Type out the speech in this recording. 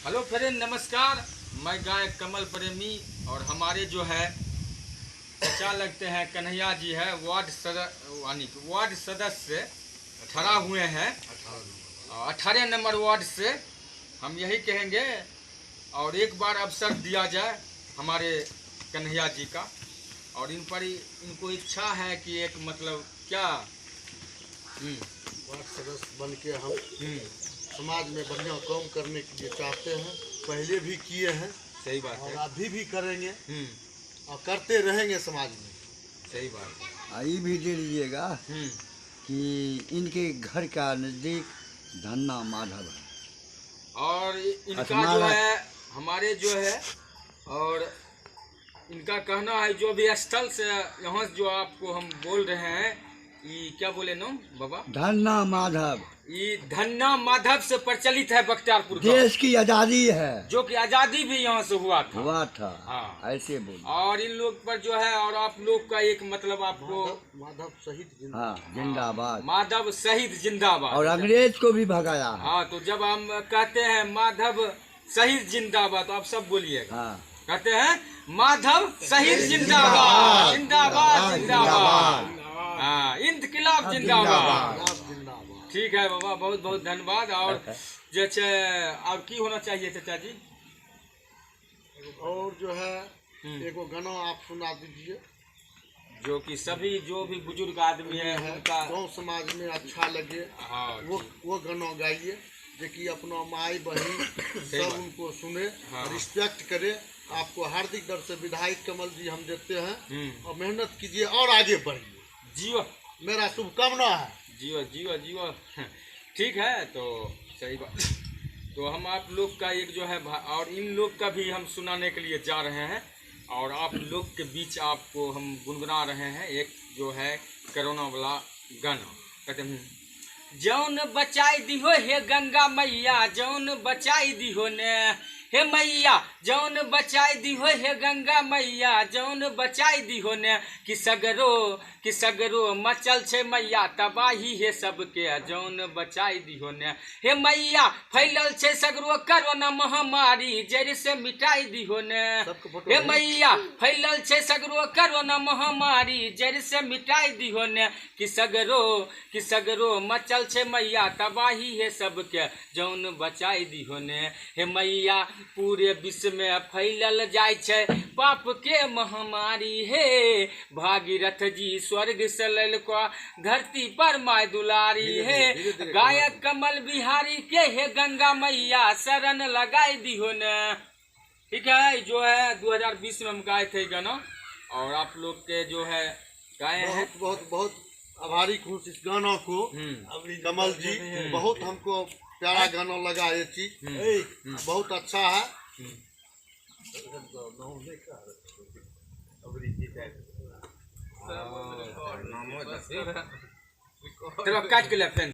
Hello friend, नमस्कार। मैं गायक कमल प्रेमी और हमारे जो है चचा लगते हैं कन्हैया जी है वार्ड सदस्य 18 हुए हैं। 18 नंबर वार्ड से हम यही कहेंगे और एक बार अवसर दिया जाए हमारे कन्हैया जी का। और इन पर इनको इच्छा है कि एक मतलब क्या वार्ड सदस्य बन के हम समाज में बढ़िया काम करने के लिए चाहते हैं। पहले भी किए हैं, सही बात और है। अभी भी करेंगे और करते रहेंगे समाज में। सही बात है। ये भी दे दीजिएगा कि इनके घर का नज़दीक धन्ना माधव है और इनका जो है हमारे जो है और इनका कहना है जो भी स्थल से यहाँ जो आपको हम बोल रहे हैं, ये क्या बोले नाम बाबा? धन्ना माधव ये धन्ना माधव से प्रचलित है बख्तियारपुर का, देश की आज़ादी है, जो कि आज़ादी भी यहाँ से हुआ था। हाँ, ऐसे बोल। और इन लोग पर जो है और आप लोग का एक मतलब आपको माधव शहीद हाँ, जिंदाबाद। माधव शहीद जिंदाबाद। और अंग्रेज को भी भगाया है। हाँ, तो जब हम कहते हैं माधव शहीद जिंदाबाद तो आप सब बोलिएगा। हाँ, कहते हैं माधव शहीद जिंदाबाद जिंदाबाद जिंदाबाद। हाँ, इंकलाब जिंदाबाद। ठीक है बाबा, बहुत बहुत धन्यवाद। और जैसे और की होना चाहिए चाचा जी? और जो है एगो गाना आप सुना दीजिए जो कि सभी जो भी बुजुर्ग आदमी है उनका गाँव समाज में अच्छा लगे। हाँ, वो गाना गाइए जो कि अपना माई बहन सब उनको सुने, रिस्पेक्ट करे। आपको हार्दिक दर से विधायक कमल जी हम देते हैं और मेहनत कीजिए और आगे बढ़िए। जियो, मेरा शुभकामना है। जियो जियो जियो। ठीक है, तो सही बात। तो हम आप लोग का एक जो है और इन लोग का भी हम सुनाने के लिए जा रहे हैं और आप लोग के बीच आपको हम गुनगुना रहे हैं एक जो है कोरोना वाला गाना। कहते हैं जौन बचाई दिहो हे गंगा मैया, जौन बचाई दिहो ने हे मैया, जौन बचाई दिहो हे गंगा मैया, जौन बचाई दिहो ने कि सगरो मचल छे मैया तबाही है सबके, जौन बचाई दिहो ने हे मैया फैलल छे सगरो कोरोना महामारी जड़ से मिटाई दिहो ने हे मैया फैलल छे सगरो कोरोना महामारी जड़ से मिटाई दिहो ने कि सगरो मचल छे मैया तबाही है सबके, जौन बचाई दिहो ने हे मैया पूरे विश्व में फैलल जाय छे पाप के महामारी हे, भागीरथ जी स्वर्ग से लैल को धरती पर माय दुलारी है, गायक कमल बिहारी के हे गंगा मैया शरण लगाई दिहो ने। ठीक है, जो है 2020 में हम गाए थे गाना और आप लोग के जो है गाए हैं। बहुत बहुत आभारी हूँ इस गाना को। कमल जी बहुत हमको प्यारा गाना लगा, ये चीज बहुत अच्छा है। काट के ले